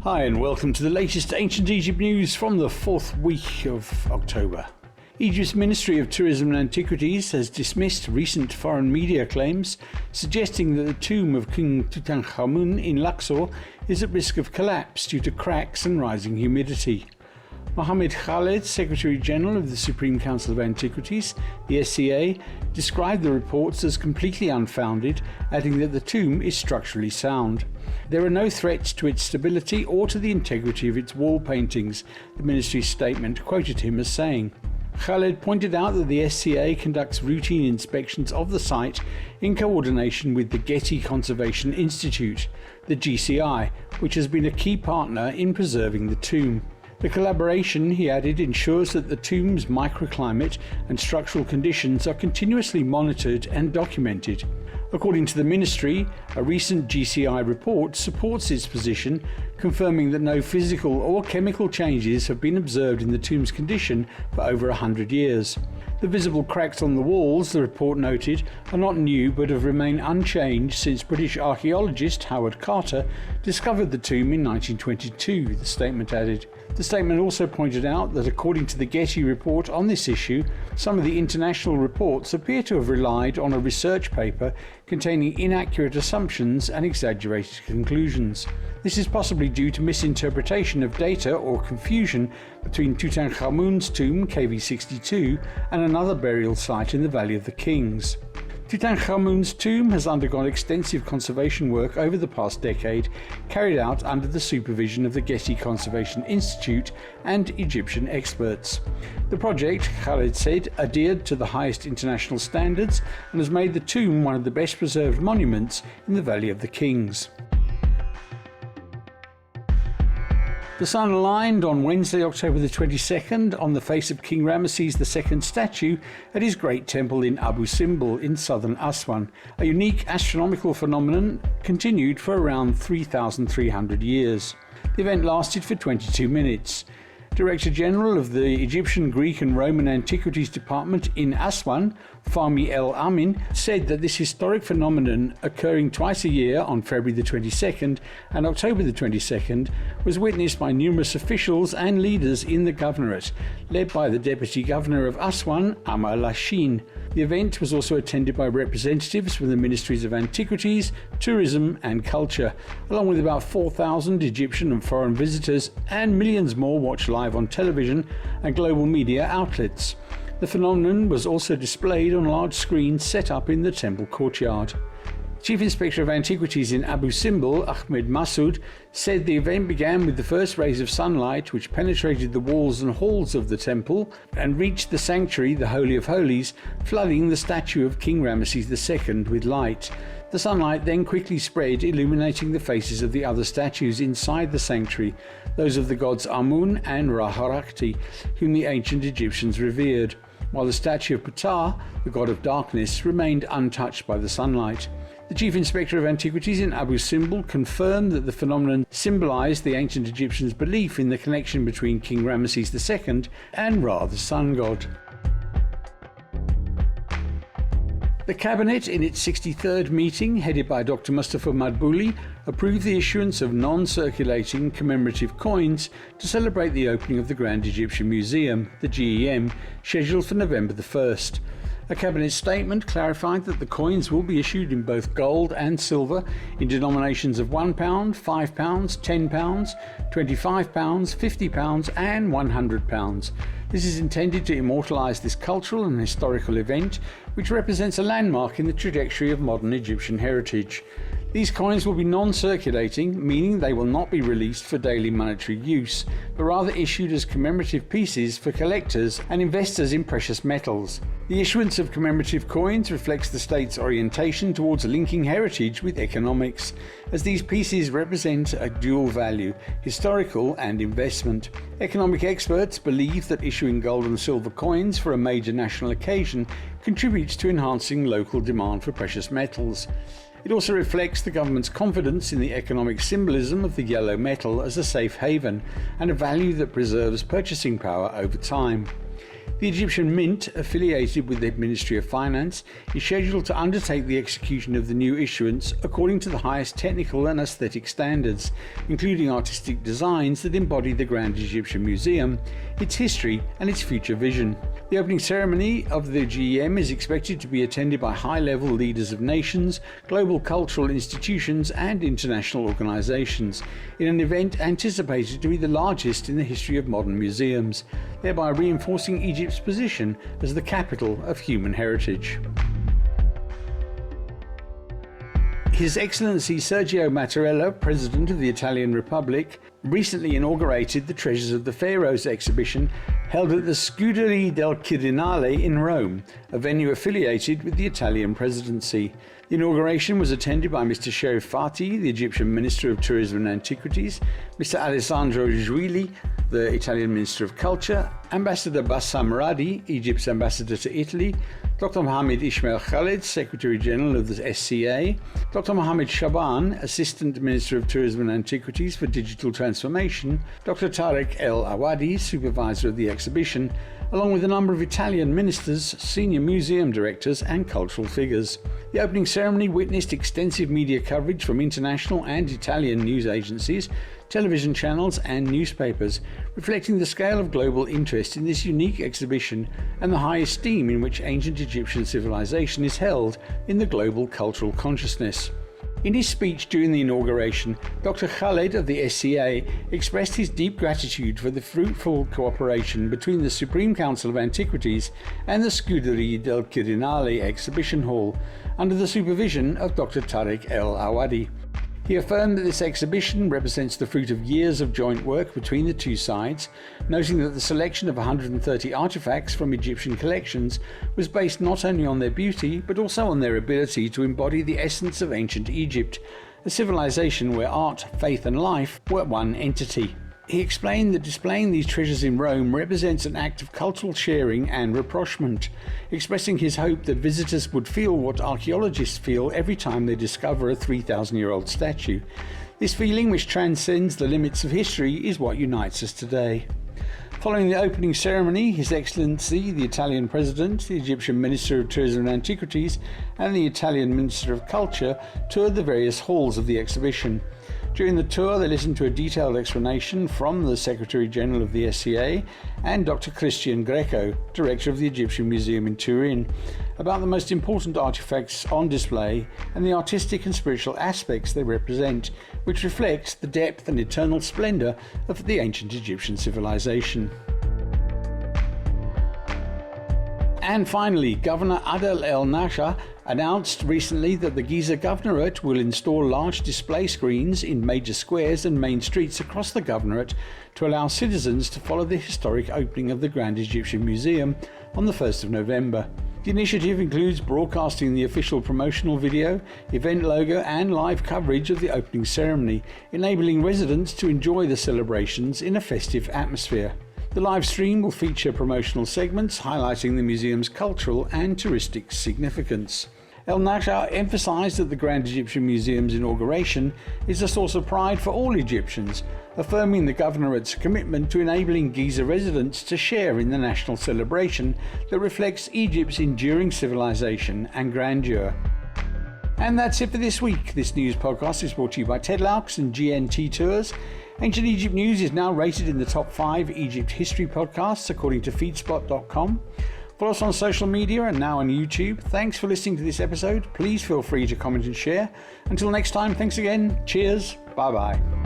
Hi and welcome to the latest Ancient Egypt news from the 4th week of October. Egypt's Ministry of Tourism and Antiquities has dismissed recent foreign media claims suggesting that the tomb of King Tutankhamun in Luxor is at risk of collapse due to cracks and rising humidity. Mohammed Khaled, Secretary General of the Supreme Council of Antiquities, the SCA, described the reports as completely unfounded, adding that the tomb is structurally sound. There are no threats to its stability or to the integrity of its wall paintings, the ministry's statement quoted him as saying. Khaled pointed out that the SCA conducts routine inspections of the site in coordination with the Getty Conservation Institute, the GCI, which has been a key partner in preserving the tomb. The collaboration, he added, ensures that the tomb's microclimate and structural conditions are continuously monitored and documented. According to the ministry, a recent GCI report supports its position, confirming that no physical or chemical changes have been observed in the tomb's condition for over 100 years. The visible cracks on the walls, the report noted, are not new but have remained unchanged since British archaeologist Howard Carter discovered the tomb in 1922, the statement added. The statement also pointed out that according to the Getty report on this issue, some of the international reports appear to have relied on a research paper containing inaccurate assumptions and exaggerated conclusions. This is possibly due to misinterpretation of data or confusion between Tutankhamun's tomb KV62 and another burial site in the Valley of the Kings. Tutankhamun's tomb has undergone extensive conservation work over the past decade, carried out under the supervision of the Getty Conservation Institute and Egyptian experts. The project, Khaled said, adhered to the highest international standards and has made the tomb one of the best preserved monuments in the Valley of the Kings. The sun aligned on Wednesday, October the 22nd on the face of King Ramesses II statue at his great temple in Abu Simbel in southern Aswan. A unique astronomical phenomenon continued for around 3,300 years. The event lasted for 22 minutes. Director General of the Egyptian, Greek and Roman Antiquities Department in Aswan, Fahmi El Amin, said that this historic phenomenon, occurring twice a year on February the 22nd and October the 22nd, was witnessed by numerous officials and leaders in the governorate, led by the Deputy Governor of Aswan, Amar Lashin. The event was also attended by representatives from the Ministries of Antiquities, Tourism and Culture, along with about 4,000 Egyptian and foreign visitors, and millions more watched live on television and global media outlets. The phenomenon was also displayed on large screens set up in the temple courtyard. Chief Inspector of Antiquities in Abu Simbel, Ahmed Massoud, said the event began with the first rays of sunlight which penetrated the walls and halls of the temple and reached the sanctuary, the Holy of Holies, flooding the statue of King Ramesses II with light. The sunlight then quickly spread, illuminating the faces of the other statues inside the sanctuary, those of the gods Amun and Ra-Harakti, whom the ancient Egyptians revered, while the statue of Ptah, the god of darkness, remained untouched by the sunlight. The Chief Inspector of Antiquities in Abu Simbel confirmed that the phenomenon symbolized the ancient Egyptians' belief in the connection between King Ramesses II and Ra, the sun god. The Cabinet, in its 63rd meeting, headed by Dr. Mustafa Madbouli, approved the issuance of non-circulating commemorative coins to celebrate the opening of the Grand Egyptian Museum, the GEM, scheduled for November the 1st. A Cabinet statement clarified that the coins will be issued in both gold and silver in denominations of £1, £5, £10, £25, £50 and £100. This is intended to immortalise this cultural and historical event, which represents a landmark in the trajectory of modern Egyptian heritage. These coins will be non-circulating, meaning they will not be released for daily monetary use, but rather issued as commemorative pieces for collectors and investors in precious metals. The issuance of commemorative coins reflects the state's orientation towards linking heritage with economics, as these pieces represent a dual value, historical and investment. Economic experts believe that issuing gold and silver coins for a major national occasion contributes to enhancing local demand for precious metals. It also reflects the government's confidence in the economic symbolism of the yellow metal as a safe haven and a value that preserves purchasing power over time. The Egyptian Mint, affiliated with the Ministry of Finance, is scheduled to undertake the execution of the new issuance according to the highest technical and aesthetic standards, including artistic designs that embody the Grand Egyptian Museum, its history and its future vision. The opening ceremony of the GEM is expected to be attended by high-level leaders of nations, global cultural institutions and international organisations, in an event anticipated to be the largest in the history of modern museums, thereby reinforcing Egypt's position as the capital of human heritage. His Excellency Sergio Mattarella, President of the Italian Republic, recently inaugurated the Treasures of the Pharaohs exhibition held at the Scuderia del Quirinale in Rome, a venue affiliated with the Italian Presidency. The inauguration was attended by Mr. Sherif Fati, the Egyptian Minister of Tourism and Antiquities, Mr. Alessandro Giuili, the Italian Minister of Culture, Ambassador Bassam Radi, Egypt's ambassador to Italy, Dr. Mohammed Ismail Khaled, Secretary General of the SCA, Dr. Mohammed Shaban, Assistant Minister of Tourism and Antiquities for Digital Transformation, Dr. Tarek El Awadi, Supervisor of the exhibition, along with a number of Italian ministers, senior museum directors and cultural figures. The opening ceremony witnessed extensive media coverage from international and Italian news agencies, television channels and newspapers, reflecting the scale of global interest in this unique exhibition and the high esteem in which ancient Egyptian civilization is held in the global cultural consciousness. In his speech during the inauguration, Dr. Khaled of the SCA expressed his deep gratitude for the fruitful cooperation between the Supreme Council of Antiquities and the Scuderia del Quirinale exhibition hall, under the supervision of Dr. Tarek El Awadi. He affirmed that this exhibition represents the fruit of years of joint work between the two sides, noting that the selection of 130 artifacts from Egyptian collections was based not only on their beauty, but also on their ability to embody the essence of ancient Egypt, a civilization where art, faith and life were one entity. He explained that displaying these treasures in Rome represents an act of cultural sharing and rapprochement, expressing his hope that visitors would feel what archaeologists feel every time they discover a 3,000-year-old statue. This feeling, which transcends the limits of history, is what unites us today. Following the opening ceremony, His Excellency the Italian President, the Egyptian Minister of Tourism and Antiquities and the Italian Minister of Culture toured the various halls of the exhibition. During the tour, they listened to a detailed explanation from the Secretary General of the SCA and Dr. Christian Greco, Director of the Egyptian Museum in Turin, about the most important artifacts on display and the artistic and spiritual aspects they represent, which reflects the depth and eternal splendor of the ancient Egyptian civilization. And finally, Governor Adel El Nasha announced recently that the Giza Governorate will install large display screens in major squares and main streets across the governorate to allow citizens to follow the historic opening of the Grand Egyptian Museum on the 1st of November. The initiative includes broadcasting the official promotional video, event logo and live coverage of the opening ceremony, enabling residents to enjoy the celebrations in a festive atmosphere. The live stream will feature promotional segments highlighting the museum's cultural and touristic significance. El Nasha emphasized that the Grand Egyptian Museum's inauguration is a source of pride for all Egyptians, affirming the Governorate's commitment to enabling Giza residents to share in the national celebration that reflects Egypt's enduring civilization and grandeur. And that's it for this week. This news podcast is brought to you by Ted Laux and GNT Tours. Ancient Egypt News is now rated in the top 5 Egypt history podcasts according to feedspot.com. Follow us on social media and now on YouTube. Thanks for listening to this episode. Please feel free to comment and share. Until next time, thanks again. Cheers. Bye bye.